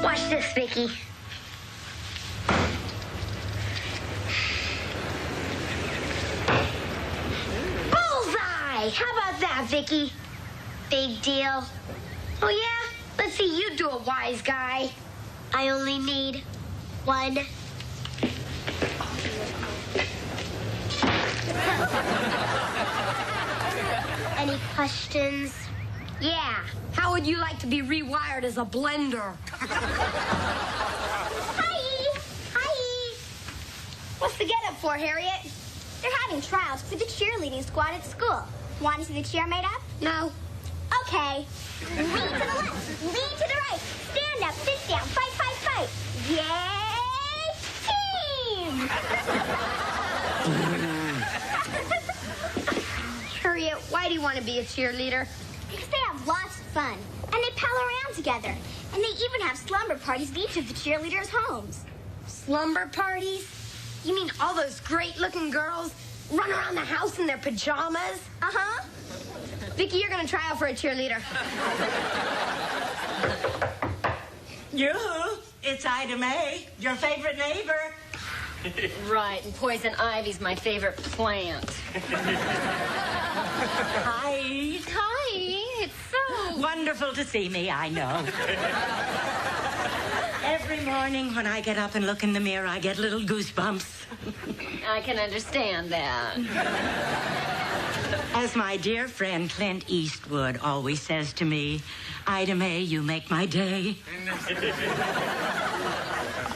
Watch this, Vicky. Bullseye! How about that, Vicky? Big deal. Oh, yeah? Let's see you do it, wise guy. I only need one. Any questions? Yeah. How would you like to be rewired as a blender? Hi! Hi! What's the get-up for, Harriet? They're having trials for the cheerleading squad at school. Want to see the cheer made up? No. Okay. Lean to the left. Lean to the right. Stand up. Sit down. Fight, fight, fight. Yay, team! Harriet, why do you want to be a cheerleader? Because they have lots of fun. And they pal around together. And they even have slumber parties at each of the cheerleaders' homes. Slumber parties? You mean all those great-looking girls run around the house in their pajamas? Uh-huh. Vicky, you're going to try out for a cheerleader. Yoo-hoo, it's Ida Mae, your favorite neighbor. Right, and poison ivy's my favorite plant. Hi. Hi, it's so... Wonderful to see me, I know. Every morning when I get up and look in the mirror, I get little goosebumps. I can understand that. As my dear friend Clint Eastwood always says to me, Ida Mae, you make my day.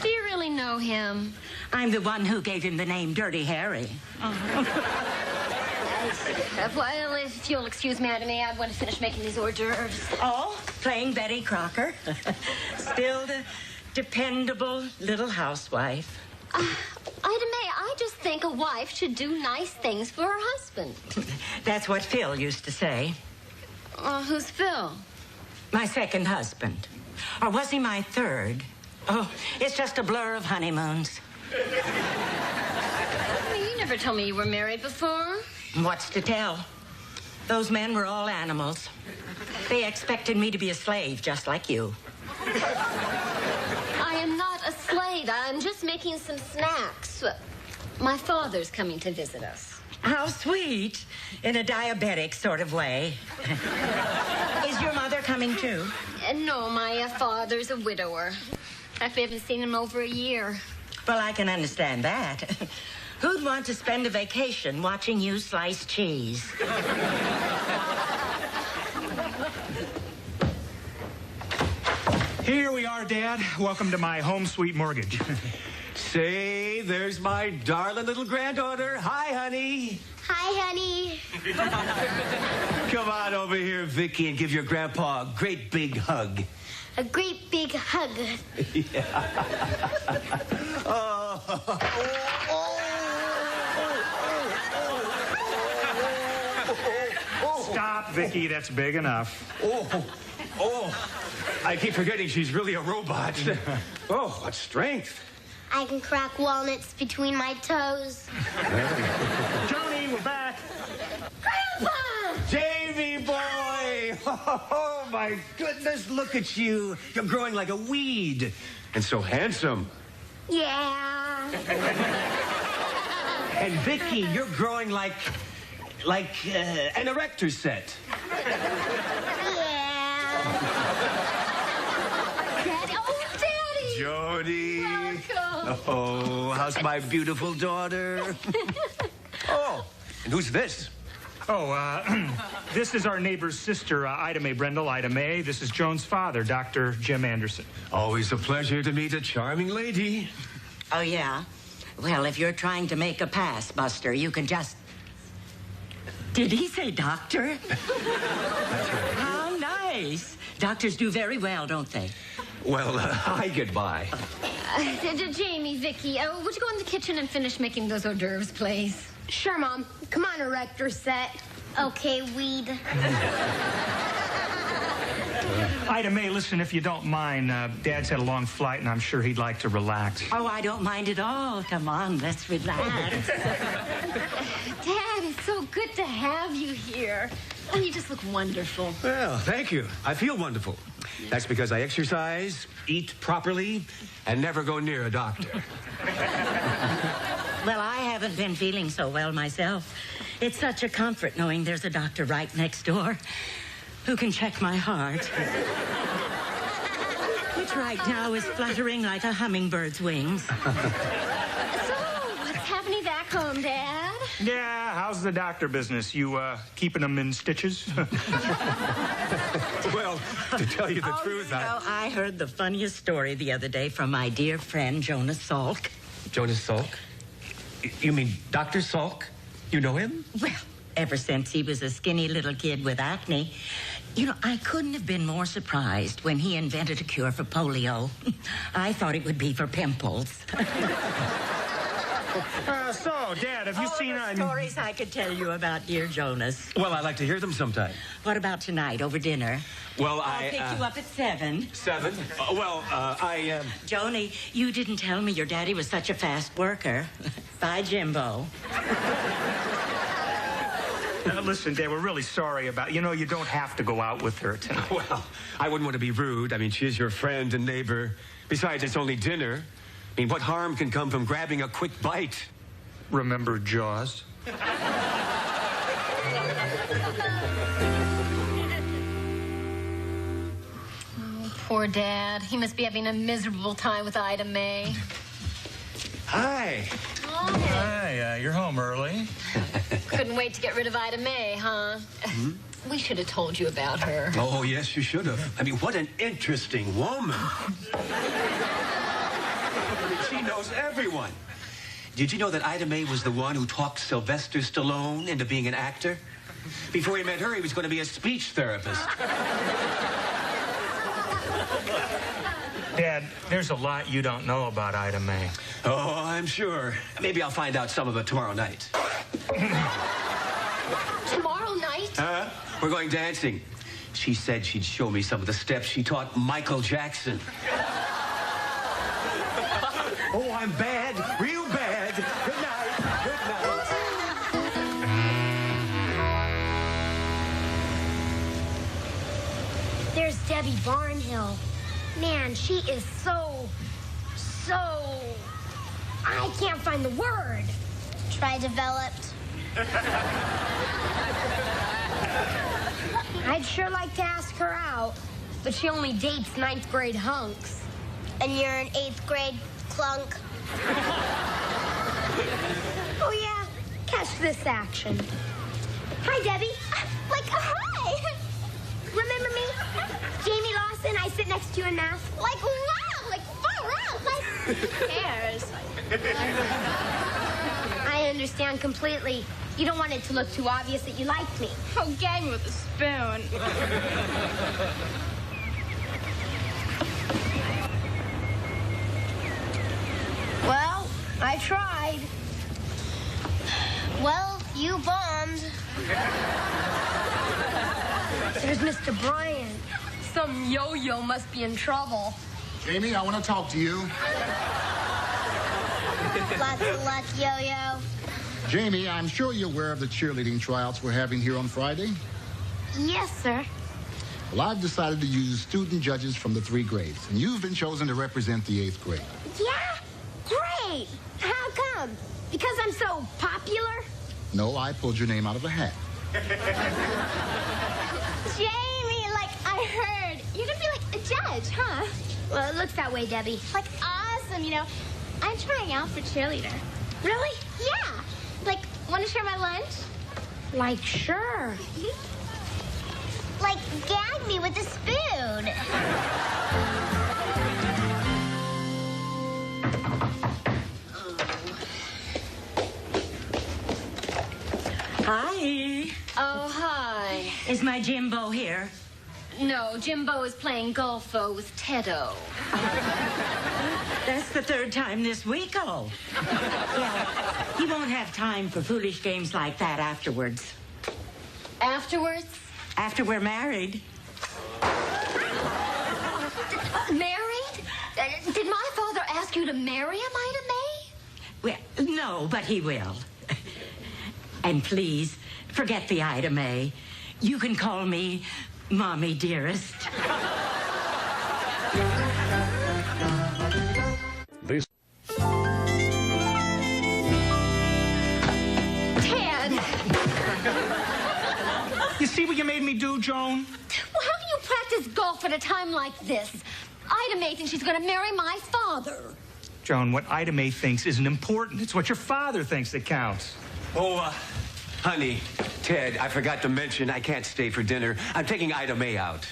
Do you really know him? I'm the one who gave him the name Dirty Harry. Well, if you'll excuse me, Ida Mae, I want to finish making these hors d'oeuvres. Oh, playing Betty Crocker. Still the dependable little housewife. Ida Mae, I just think a wife should do nice things for her husband. That's what Phil used to say. Who's Phil? My second husband. Or was he my third? Oh, it's just a blur of honeymoons. You never told me you were married before. What's to tell? Those men were all animals. They expected me to be a slave, just like you. I am not a slave. I'm just making some snacks. My father's coming to visit us. How sweet. In a diabetic sort of way. Is your mother coming too? No, my father's a widower. I haven't seen him over a year. Well, I can understand that. Who'd want to spend a vacation watching you slice cheese? Here we are, Dad. Welcome to my home sweet mortgage. Say, there's my darling little granddaughter. Hi, honey. Hi, honey. Come on over here, Vicky, and give your grandpa a great big hug. A great big hug. Stop, Vicky. That's big enough. I keep forgetting she's really a robot. Oh, what strength. I can crack walnuts between my toes. Johnny, we're back. Grandpa! Davy boy! Oh, my goodness, look at you. You're growing like a weed. And so handsome. Yeah. And Vicky, you're growing like an erector set. Yeah. Daddy, oh, Daddy! Jody. Welcome. Oh, how's my beautiful daughter? Oh, and who's this? Oh, this is our neighbor's sister, Ida Mae Brendel. Ida Mae. This is Joan's father, Dr. Jim Anderson. Always a pleasure to meet a charming lady. Oh, yeah? Well, if you're trying to make a pass, Buster, you can just... Did he say doctor? How nice. Doctors do very well, don't they? Well, hi, goodbye. Jamie, Vicky, would you go in the kitchen and finish making those hors d'oeuvres, please? Sure, Mom. Come on, erector set. Okay, weed. Ida Mae, listen, if you don't mind, Dad's had a long flight, and I'm sure he'd like to relax. Oh, I don't mind at all. Come on, let's relax. Dad, it's so good to have you here. Oh, you just look wonderful. Well, thank you. I feel wonderful. That's because I exercise, eat properly, and never go near a doctor. Well, I haven't been feeling so well myself. It's such a comfort knowing there's a doctor right next door who can check my heart. Which right now is fluttering like a hummingbird's wings. So, what's happening back home, Dad? Yeah, how's the doctor business? You keeping them in stitches? Well, to tell you the truth, I heard the funniest story the other day from my dear friend Jonas Salk. Jonas Salk? You mean Dr. Salk? You know him? Well, ever since he was a skinny little kid with acne. You know, I couldn't have been more surprised when he invented a cure for polio. I thought it would be for pimples. So, Dad, have you seen... stories I could tell you about dear Jonas. Well, I'd like to hear them sometime. What about tonight, over dinner? Well, I'll pick you up at 7. 7? Joni, you didn't tell me your daddy was such a fast worker. Bye, Jimbo. Listen, Dad, we're really sorry about... You know, you don't have to go out with her tonight. Well, I wouldn't want to be rude. I mean, she is your friend and neighbor. Besides, it's only dinner. I mean, what harm can come from grabbing a quick bite? Remember Jaws? Poor Dad. He must be having a miserable time with Ida May. Hi. Hi, you're home early. Couldn't wait to get rid of Ida May, huh? We should have told you about her. Oh, yes, you should have. I mean, what an interesting woman. She knows everyone. Did you know that Ida May was the one who talked Sylvester Stallone into being an actor? Before he met her, he was going to be a speech therapist. Dad, there's a lot you don't know about Ida May. Oh, I'm sure. Maybe I'll find out some of it tomorrow night. Tomorrow night? We're going dancing. She said she'd show me some of the steps she taught Michael Jackson. Oh, I'm bad, real bad. Good night. Good night. There's Debbie Barnhill. Man, she is so... I can't find the word. Try developed. I'd sure like to ask her out, but she only dates 9th grade hunks. And you're an 8th grade clunk. Oh, yeah. Catch this action. Hi, Debbie. Hi. Remember me? Jamie Lawson, I sit next to you in math. Wow, far out. Who cares? I understand completely. You don't want it to look too obvious that you like me. Oh, gag me with a spoon. Well, I tried. Well, you bombed. There's Mr. Bryant. Some yo-yo must be in trouble. Jamie, I want to talk to you. Lots of luck, yo-yo. Jamie, I'm sure you're aware of the cheerleading tryouts we're having here on Friday. Yes, sir. Well, I've decided to use student judges from the 3 grades, and you've been chosen to represent the 8th grade. Yeah? Great. How come? Because I'm so popular? No, I pulled your name out of a hat. Jamie, I heard. You're going to be a judge, huh? Well, it looks that way, Debbie. Awesome, I'm trying out for cheerleader. Really? Yeah. Want to share my lunch? Sure. Gag me with a spoon. Hi. Oh, hi. Is my Jimbo here? No, Jimbo is playing golfo with Teddo. That's the 3rd time this week, oh. Yeah, he won't have time for foolish games like that afterwards. Afterwards? After we're married. Married? Did my father ask you to marry him, Ida May? Well, no, but he will. And please, forget the Ida May. You can call me Mommy, Dearest. This. Ted! You see what you made me do, Joan? Well, how can you practice golf at a time like this? Ida May thinks she's going to marry my father. Joan, what Ida May thinks isn't important. It's what your father thinks that counts. Oh, honey, Ted, I forgot to mention I can't stay for dinner. I'm taking Ida May out.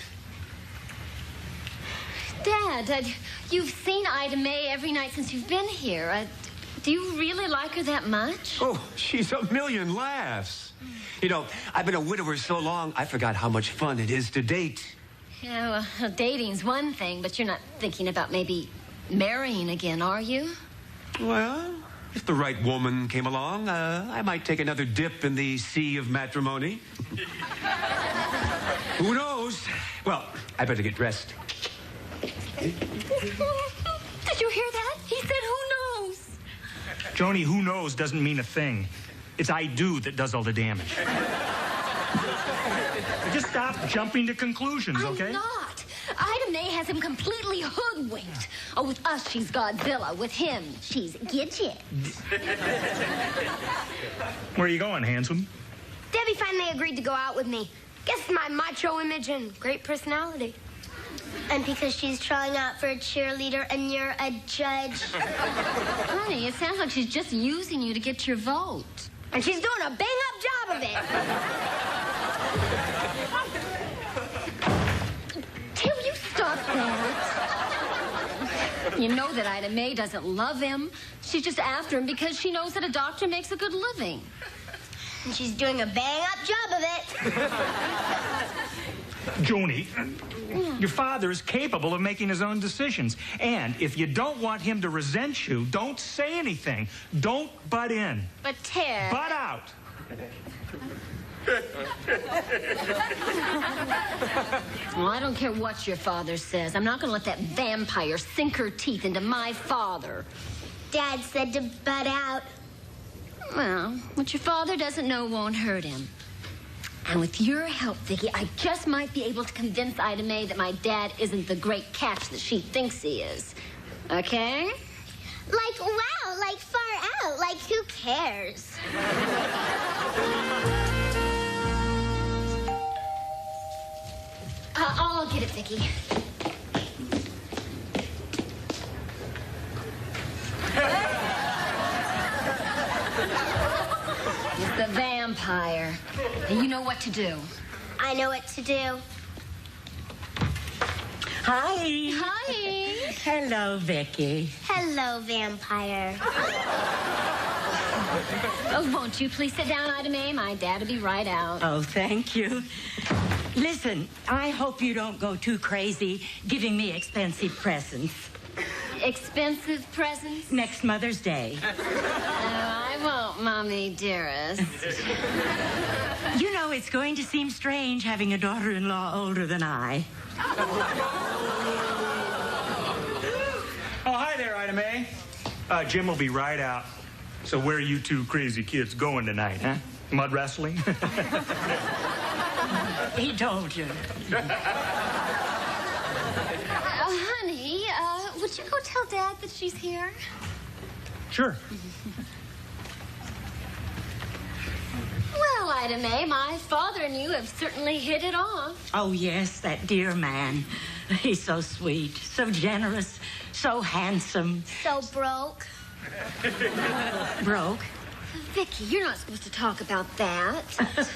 Dad, you've seen Ida May every night since you've been here. Do you really like her that much? Oh, she's a million laughs. You know, I've been a widower so long, I forgot how much fun it is to date. Yeah, well, dating's one thing, but you're not thinking about maybe marrying again, are you? Well, if the right woman came along, I might take another dip in the sea of matrimony. Who knows? Well, I better get dressed. Did you hear that? He said, who knows? Joni, who knows doesn't mean a thing. It's I do that does all the damage. Just stop jumping to conclusions, okay? I'm not. Ida May has him completely hoodwinked. Oh, with us, she's Godzilla. With him, she's Gidget. Where are you going, handsome? Debbie finally agreed to go out with me. Guess my macho image and great personality. And because she's trying out for a cheerleader and you're a judge. Honey, it sounds like she's just using you to get your vote. And she's doing a bang-up job of it. Till you stop that. You know that Ida May doesn't love him. She's just after him because she knows that a doctor makes a good living. And she's doing a bang-up job of it. Joni, your father is capable of making his own decisions. And if you don't want him to resent you, don't say anything. Don't butt in. But Ted... Butt out. Well, I don't care what your father says. I'm not going to let that vampire sink her teeth into my father. Dad said to butt out. Well, what your father doesn't know won't hurt him. And with your help, Vicky, I just might be able to convince Ida May that my dad isn't the great catch that she thinks he is. Okay? Like, wow, like far out, like who cares? I'll get it, Vicky. It's the vampire. And you know what to do. I know what to do. Hi. Hi. Hello, Vicky. Hello, vampire. Oh, won't you please sit down, Ida May? My dad will be right out. Oh, thank you. Listen, I hope you don't go too crazy giving me expensive presents. Expensive presents? Next Mother's Day. I won't, Mommy, dearest. You know, it's going to seem strange having a daughter-in-law older than I. Oh, hi there, Ida May. Jim will be right out. So where are you two crazy kids going tonight, huh? Mud wrestling? He told you. Honey, would you go tell Dad that she's here? Sure. Well, Ida May, my father and you have certainly hit it off. Oh, yes, that dear man. He's so sweet, so generous, so handsome. So broke. Broke? Vicky, you're not supposed to talk about that.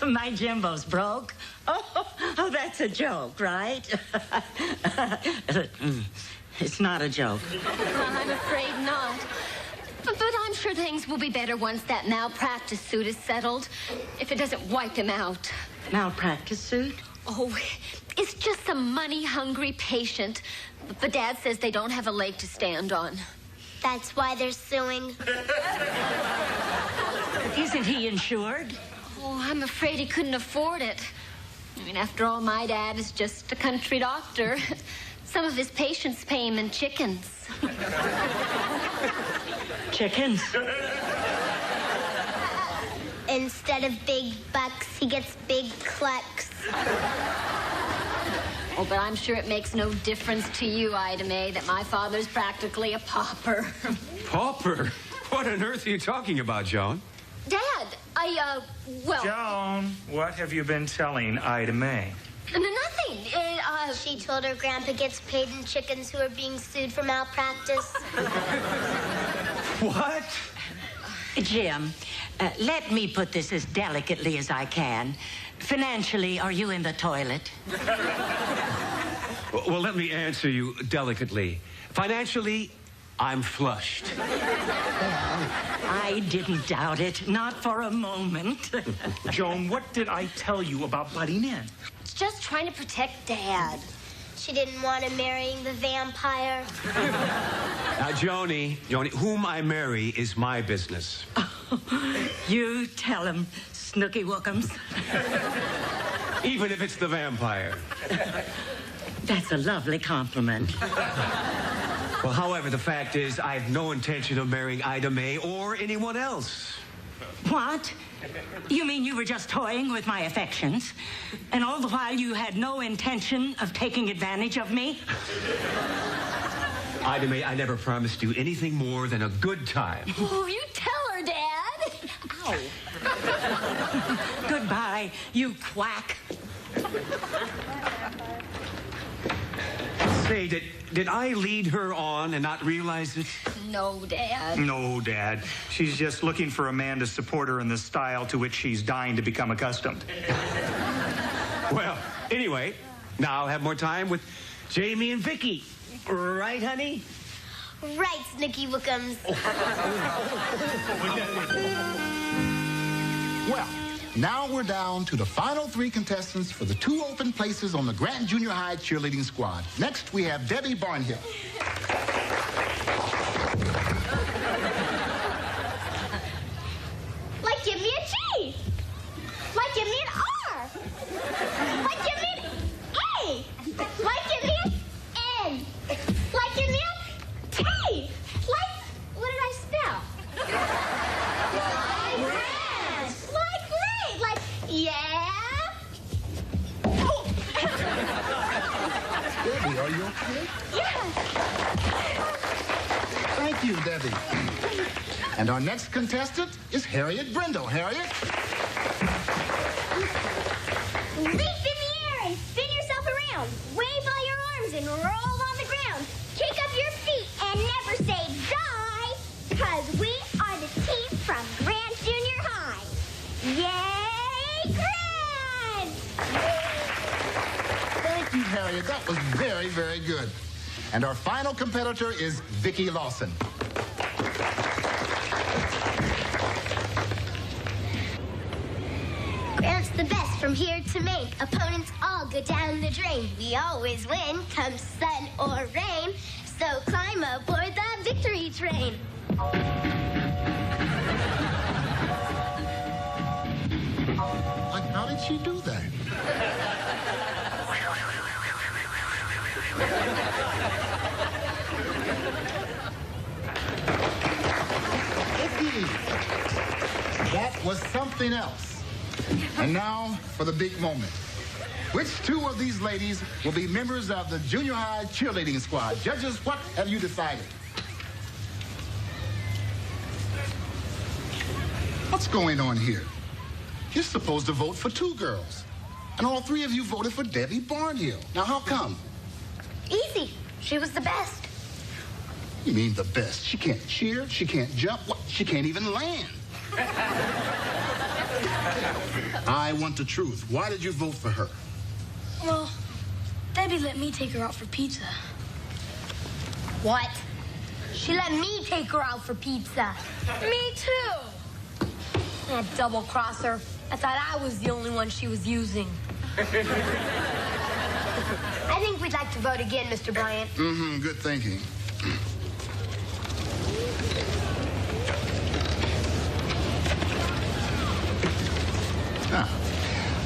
My Jimbo's broke. Oh, that's a joke, right? It's not a joke. I'm afraid not. But I'm sure things will be better once that malpractice suit is settled. If it doesn't wipe him out. Malpractice suit? Oh, it's just some money-hungry patient. But Dad says they don't have a leg to stand on. That's why they're suing. Isn't he insured? Oh, I'm afraid he couldn't afford it. I mean, after all, my dad is just a country doctor. Some of his patients pay him in chickens. Chickens? Instead of big bucks, he gets big clucks. Oh, but I'm sure it makes no difference to you, Ida Mae, that my father's practically a pauper. Pauper? What on earth are you talking about, Joan? Dad, well... Joan, what have you been telling Ida Mae? Nothing. She told her grandpa gets paid in chickens who are being sued for malpractice. What? Jim, let me put this as delicately as I can. Financially, are you in the toilet? Well, let me answer you delicately. Financially, I'm flushed. I didn't doubt it, not for a moment. Joan, what did I tell you about butting in? It's just trying to protect Dad. She didn't want him marrying the vampire. Now, Joni, whom I marry is my business. You tell him, Snooky Wookums. Even if it's the vampire. That's a lovely compliment. Well, however, the fact is, I have no intention of marrying Ida Mae or anyone else. What? You mean you were just toying with my affections? And all the while you had no intention of taking advantage of me? Ida Mae, I never promised you anything more than a good time. Oh, you tell her, Dad. Ow. Goodbye, you quack. Say, did I lead her on and not realize it? No, Dad. No, Dad. She's just looking for a man to support her in the style to which she's dying to become accustomed. Well, anyway, now I'll have more time with Jamie and Vicky. Right, honey? Right, Snooky Wookums. Well, now we're down to the final 3 contestants for the 2 open places on the Grant Junior High cheerleading squad. Next, we have Debbie Barnhill. Like, give me a G. Like, give me an R. Like, give me an A. Like, give me an N. Like, give me a T. Like, what did I spell? Like great. Like, yeah. Oh. Debbie, are you okay? Yeah. Thank you, Debbie. And our next contestant is Harriet Brindle. Harriet? Leap in the air and spin yourself around. Wave all your arms and roll on the ground. Kick up your feet and never say die, because we are the team from Grant Junior High. Yay, Grant! Thank you, Harriet. That was very, very good. And our final competitor is Vicky Lawson. Grant's the best from here to Maine. Opponents all go down the drain. We always win, come sun or rain. So climb aboard the victory train. Like, how did she do that? Vicky, that was something else. And now for the big moment. Which 2 of these ladies will be members of the junior high cheerleading squad? Judges, what have you decided? What's going on here? You're supposed to vote for 2 girls. And all 3 of you voted for Debbie Barnhill. Now, how come? Easy. She was the best. You mean the best? She can't cheer, she can't jump, what? She can't even land. I want the truth. Why did you vote for her? Well, Debbie let me take her out for pizza. What? She let me take her out for pizza. Me too. That double crosser. I thought I was the only one she was using. I think we'd like to vote again, Mr. Bryant. Mm-hmm, good thinking. Now,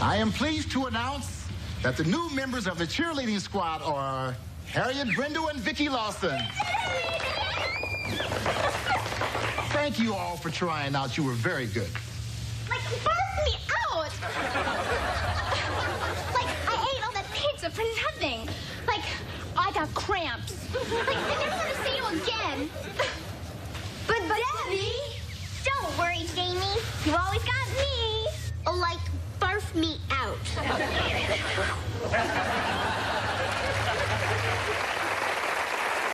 I am pleased to announce that the new members of the cheerleading squad are Harriet Brindle and Vicky Lawson. Thank you all for trying out. You were very good. Like, barf me out. Like, I ate all that pizza for nothing. Like, I got cramps. Like, I never want to see you again. But Debbie! Don't worry, Jamie. You always got me. Like, barf me out.